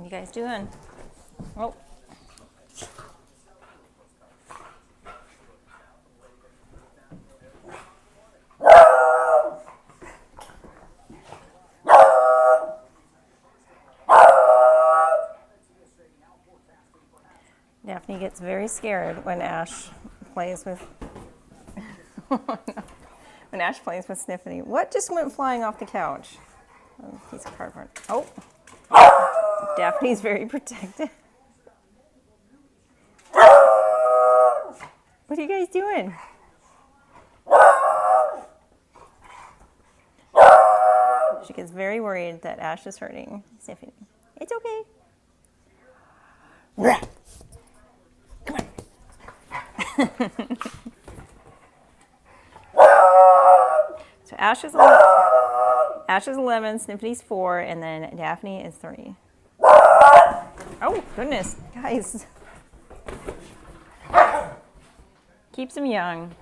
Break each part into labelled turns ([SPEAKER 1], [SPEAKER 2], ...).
[SPEAKER 1] What you guys doing? Oh. Daphne gets very scared when Ash plays with when Ash plays with Sniffany. What just went flying off the couch? Oh, piece of cardboard. Oh. Daphne's very protective. What are you guys doing? She gets very worried that Ash is hurting Sniffany. It's okay. Come on. So Ash is 11, Sniffany's 4, and then Daphne is 3. Oh, goodness, guys. Keeps him young.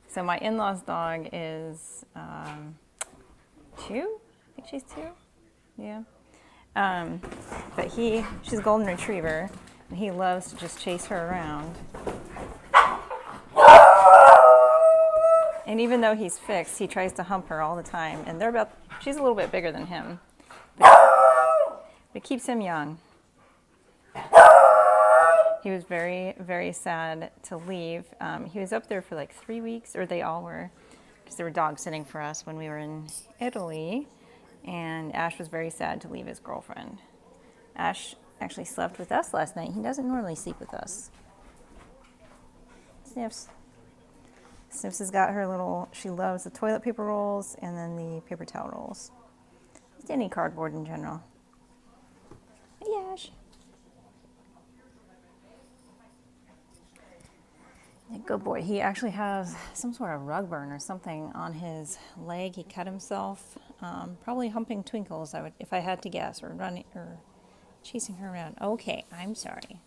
[SPEAKER 1] So my in-laws' dog is 2? I think she's 2. Yeah. But she's a golden retriever, and he loves to just chase her around. And even though he's fixed, he tries to hump her all the time. And she's a little bit bigger than him. But it keeps him young. He was very, very sad to leave. He was up there for like 3 weeks, or they all were, because there were dogs sitting for us when we were in Italy. And Ash was very sad to leave his girlfriend. Ash actually slept with us last night. He doesn't normally sleep with us. Sniffs. Sniffs has got her she loves the toilet paper rolls and then the paper towel rolls. Just any cardboard in general. Hey, Ash. Good boy. He actually has some sort of rug burn or something on his leg. He cut himself. Probably humping Twinkles, if I had to guess, or running or chasing her around. Okay, I'm sorry.